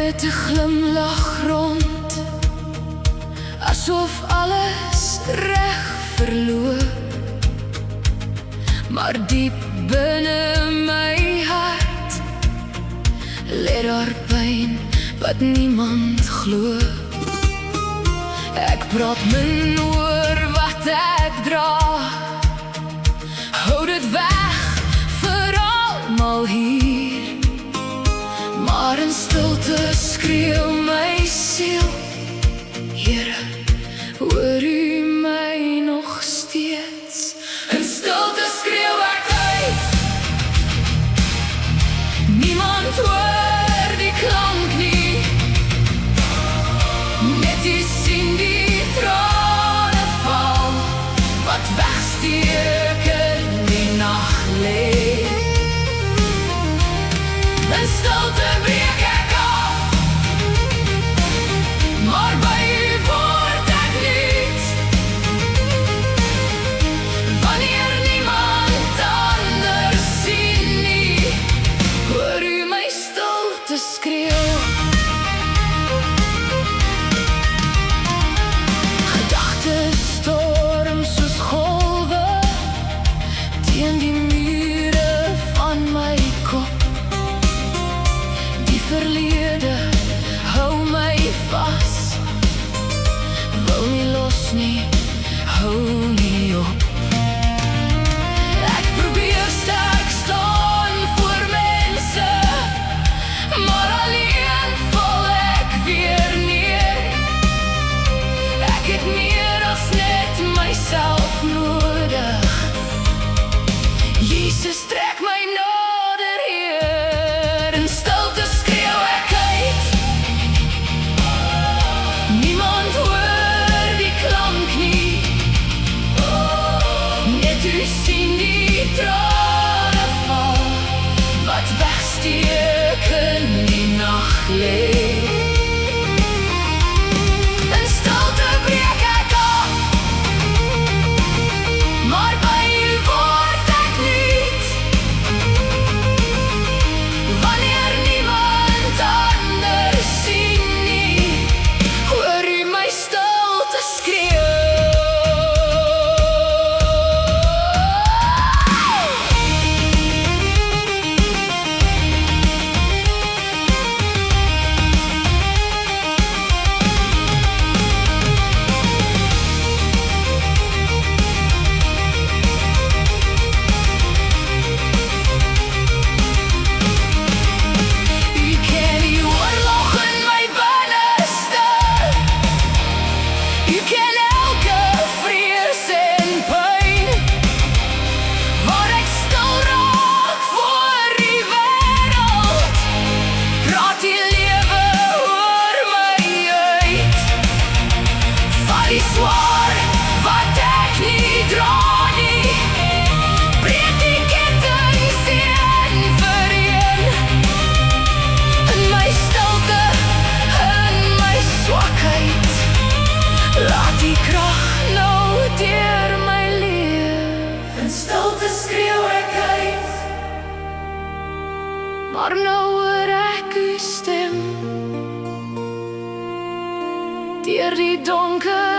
met 'n glimlag rond, asof alles reg verloop. Maar diep binne my hart lê daar pyn wat niemand glo. Ek praat min oor wat ek dra, hou dit weg vir almal hier. Maar in stilte skreeu my siel: Here, hoor U my nog steeds? In stilte skreeu ek uit, niemand hoor die klank nie. Net U sien die trane val, wat wegsteek in die nag lê. In stilte breek ek af, maar by U word ek nuut. Wanneer niemand anders sien nie, hoor U my stilte skreeu. Gedagtes storm soos golwe teen die mure van my kop. Die verlede hou my vas, wil nie los nie, hou nie op. Ek probeer sterk staan voor mense, maar alleen val ek weer neer. Ek het meer as net myself nodig. Jesus, trek my nader, Heer. In stilte skreeu ek uit, niemand hoor die klank nie. Net U sien die trane val, wat wegsteek in die nag lê. In stilte breek ek af, maar by U word ek nuut. Wanneer niemand anders sien nie, hoor U my stilte skreeu. U ken die oorlog in my binneste, U ken elke vrees en pyn. Waar ek stil raak voor die wêreld, praat die lewe oor my uit. Val die swaar wat ek nie dra nie, breek die kettinge een vir een. In my stilte, in my swakheid, laat die krag nou deur my leef. In stilte skreeu ek uit, maar nou hoor ek U stem. Deur die donker